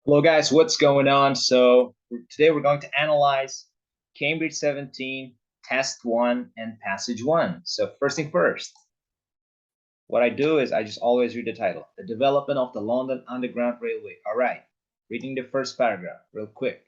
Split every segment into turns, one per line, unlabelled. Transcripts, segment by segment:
Hello guys, what's going on? So today we're going to analyze Cambridge 17, Test 1, and Passage 1. So first thing first, what I do is I just always read the title, The Development of the London Underground Railway. All right, reading the first paragraph real quick.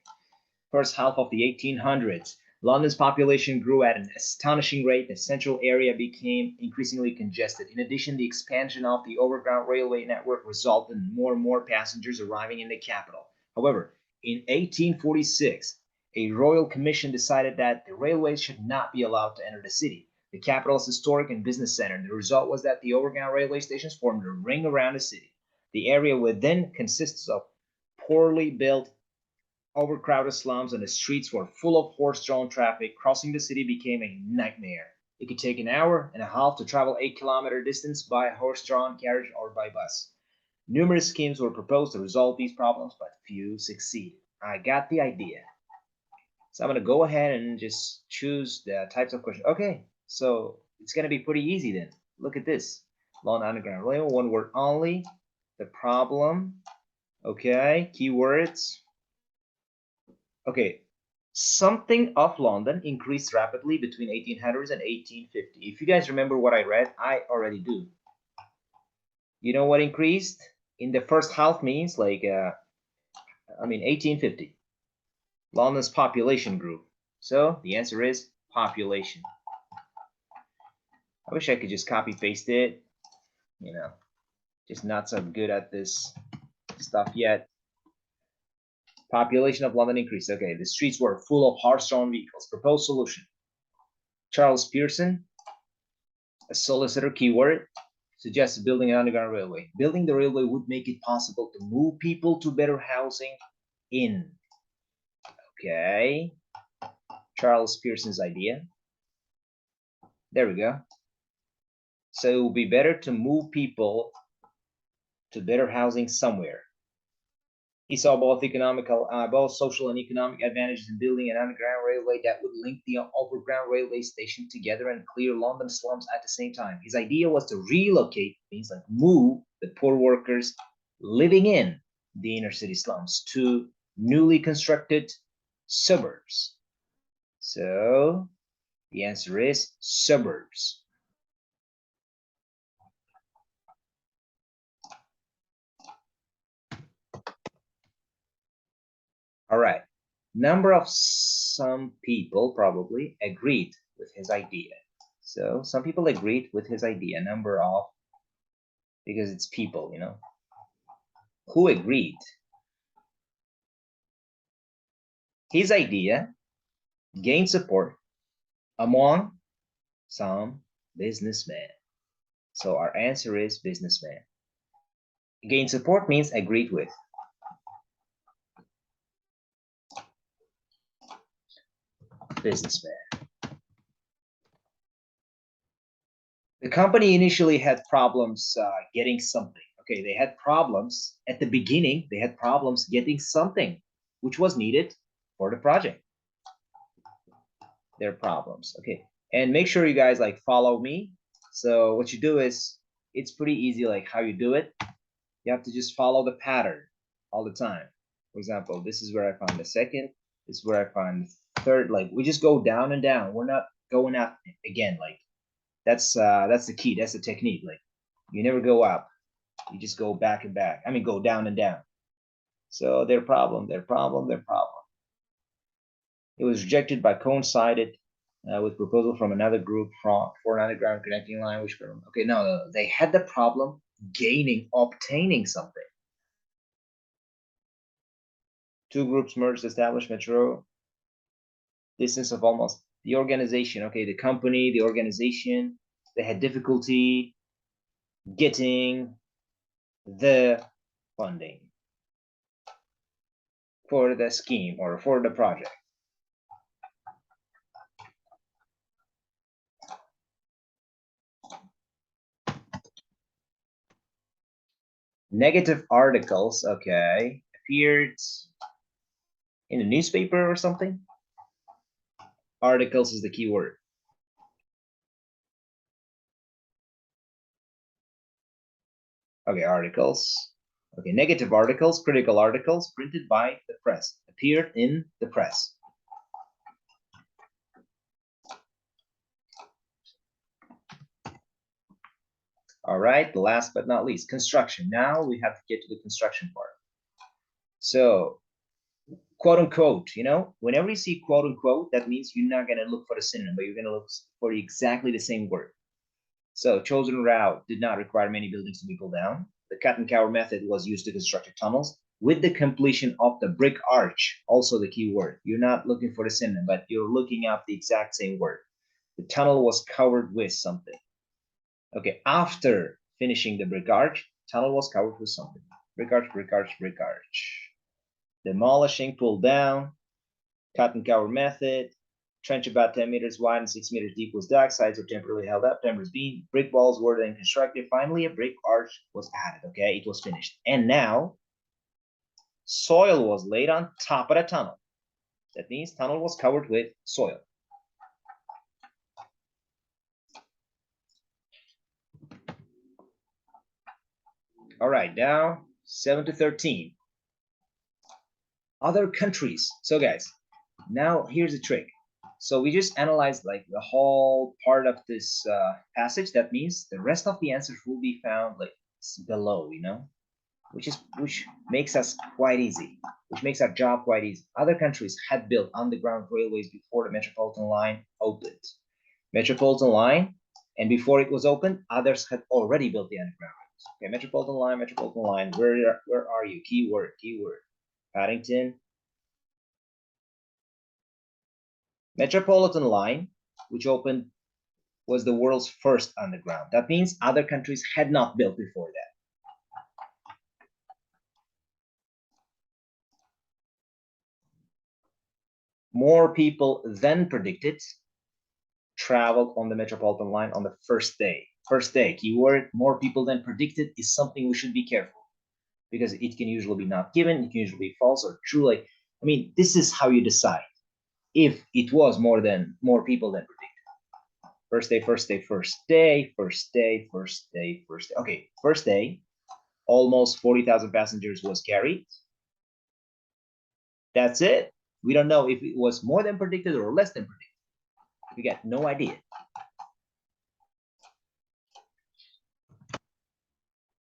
First half of the 1800s, London's population grew at an astonishing rate. The central area became increasingly congested. In addition, the expansion of the overground railway network resulted in more and more passengers arriving in the capital. However, in 1846, a royal commission decided that the railways should not be allowed to enter the city, the capital's historic and business center. The result was that the overground railway stations formed a ring around the city. The area within consists of poorly built, overcrowded slums, and the streets were full of horse-drawn traffic. Crossing the city became a nightmare. It could take an hour and a half to travel 8-kilometer distance by horse-drawn carriage or by bus. Numerous schemes were proposed to resolve these problems, but few succeeded. I got the idea. So I'm going to go ahead and just choose the types of questions. Okay, so it's going to be pretty easy then. Look at this. London Underground Railway, one word only. The problem. Okay, keywords. Okay, something of London increased rapidly between 1800s and 1850. If you guys remember what I read, I already do. You know what increased? In the first half means like, 1850. London's population grew. So the answer is population. I wish I could just copy paste it. You know, just not so good at this stuff yet. Population of London increased. Okay, the streets were full of horse-drawn vehicles. Proposed solution. Charles Pearson, a solicitor, keyword, suggests building an underground railway. Building the railway would make it possible to move people to better housing in. Okay. Charles Pearson's idea. There we go. So it would be better to move people to better housing somewhere. He saw both social and economic advantages in building an underground railway that would link the overground railway station together and clear London slums at the same time. His idea was to relocate, means like move the poor workers living in the inner city slums to newly constructed suburbs. So the answer is suburbs. All right. Number of some people probably agreed with his idea. So some people agreed with his idea. Number of, because it's people, you know. Who agreed? His idea gained support among some businessmen. So our answer is businessman. Gained support means agreed with. Businessman. The company initially had problems getting something. Okay, they had problems at the beginning. They had problems getting something which was needed for the project. Their problems. Okay, and make sure you guys like follow me. So what you do is, it's pretty easy like how you do it. You have to just follow the pattern all the time. For example, this is where I found the second. This is where I find the third. Like we just go down and down. We're not going up again. Like that's the key. That's the technique. Like you never go up. You just go back and back. I mean, go down and down. So their problem. It was rejected by coincided with proposal from another group for an underground connecting line. Which okay, no, they had the problem obtaining something. Two groups merged, established metro. Distance of almost the organization. Okay, the company, the organization, they had difficulty getting the funding for the scheme or for the project. Negative articles, okay, appeared in a newspaper or something. Articles is the key word. Okay, articles. Okay, negative articles, critical articles printed by the press, appeared in the press. All right, last but not least, construction. Now we have to get to the construction part. So, quote unquote, whenever you see quote unquote, that means you're not going to look for the synonym, but you're going to look for exactly the same word. So, chosen route did not require many buildings to be pulled down. The cut and cover method was used to construct tunnels. With the completion of the brick arch, also the key word. You're not looking for the synonym, but you're looking up the exact same word. The tunnel was covered with something. Okay, after finishing the brick arch, tunnel was covered with something. Brick arch, brick arch, brick arch. Demolishing, pulled down, cut and cover method. Trench about 10 meters wide and 6 meters deep was dug. Sides were temporarily held up. Timbers beam. Brick walls were then constructed. Finally, a brick arch was added. Okay, it was finished. And now, soil was laid on top of the tunnel. That means tunnel was covered with soil. All right, now 7 to 13. Other countries. So guys, now here's the trick. So we just analyzed like the whole part of this passage. That means the rest of the answers will be found like below, which makes us quite easy, which makes our job quite easy. Other countries had built underground railways before the Metropolitan line opened. Metropolitan line, and before it was opened, others had already built the underground railways. Okay, Metropolitan line, where are you? Keyword. Paddington. Metropolitan line, which opened, was the world's first underground. That means other countries had not built before that. More people than predicted traveled on the Metropolitan line on the first day. First day, keyword, more people than predicted is something we should be careful, because it can usually be not given, it can usually be false or true. Like, I mean, this is how you decide if it was more people than predicted. First day. Okay, first day, almost 40,000 passengers was carried. That's it. We don't know if it was more than predicted or less than predicted. We got no idea.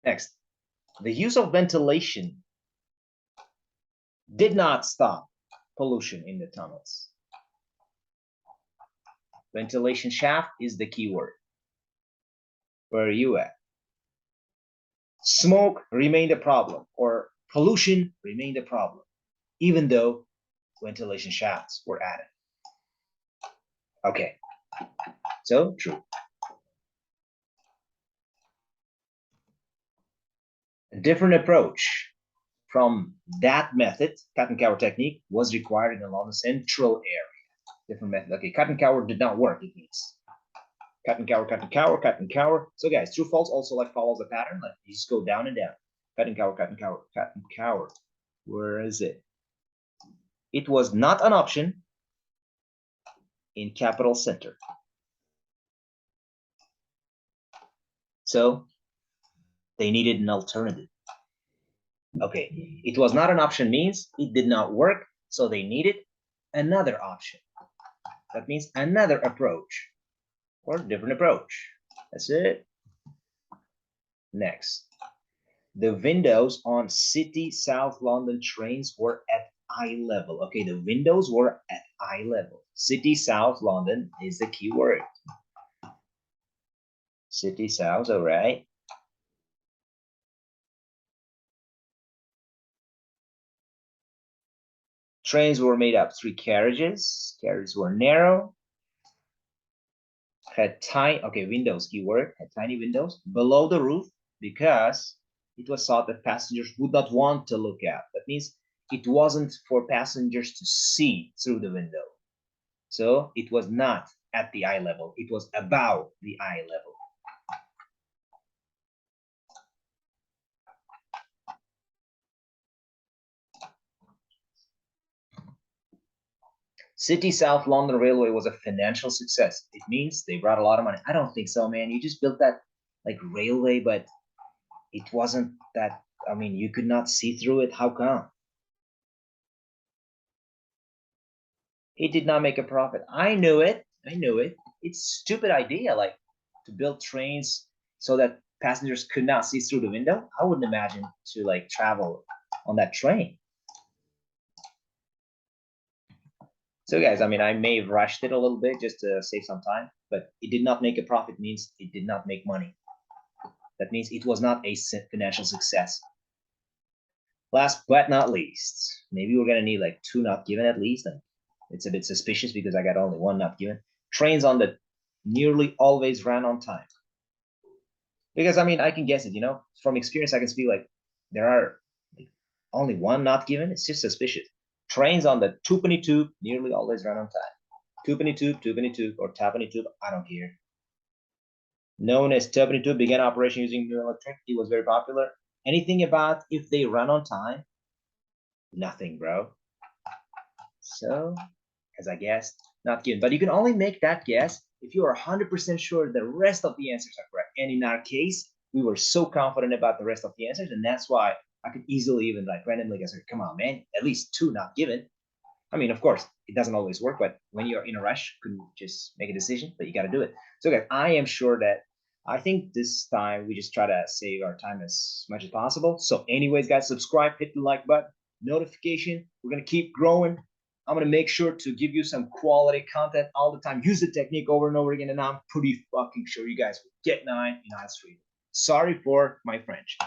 Next, the use of ventilation did not stop pollution in the tunnels. Ventilation shaft is the key word. Where are you at? Smoke remained a problem, or pollution remained a problem, even though ventilation shafts were added. Okay, so true. A different approach from that method, cut and cover technique, was required along the central area. Different method. Okay, cut and cover did not work, it means. Cut and cover. So guys, true, false also like follows the pattern. Like you just go down and down. Cut and cover. Where is it? It was not an option in capital center. So they needed an alternative. Okay, it was not an option means it did not work, so they needed another option. That means another approach or different approach. That's it. Next, the windows on City South London trains were at eye level. Okay, the windows were at eye level. City South London is the key word. City South, all right. Trains were made up 3 carriages. Carriages were narrow. Had tiny, okay, windows, keyword, had tiny windows below the roof because it was thought that passengers would not want to look out. That means it wasn't for passengers to see through the window. So it was not at the eye level. It was above the eye level. City South London Railway was a financial success. It means they brought a lot of money. I don't think so, man. You just built that like railway, but it wasn't that I mean, you could not see through it. How come? It did not make a profit. I knew it. I knew it. It's a stupid idea, like to build trains so that passengers could not see through the window. I wouldn't imagine to like travel on that train. So guys, I mean, I may have rushed it a little bit just to save some time, but it did not make a profit means it did not make money. That means it was not a financial success. Last but not least, maybe we're gonna need like 2 not given at least. And it's a bit suspicious because I got only 1 not given. Trains on the nearly always ran on time. Because I mean, I can guess it, from experience, I can speak like there are like, only 1 not given. It's just suspicious. Trains on the twopenny tube nearly always run on time. Twopenny tube, or twopenny tube, I don't care. Known as twopenny tube, began operation using New Electric. It was very popular. Anything about if they run on time? Nothing, bro. So, as I guessed, not given. But you can only make that guess if you are 100% sure the rest of the answers are correct. And in our case, we were so confident about the rest of the answers, and that's why I could easily even like randomly guess, come on, man, at least 2 not given. I mean, of course, it doesn't always work, but when you're in a rush, you can just make a decision, but you got to do it. So, guys, I am sure that I think this time we just try to save our time as much as possible. So, anyways, guys, subscribe, hit the like button, notification. We're going to keep growing. I'm going to make sure to give you some quality content all the time. Use the technique over and over again, and I'm pretty fucking sure you guys will get 9 in IELTS 3. Sorry for my French.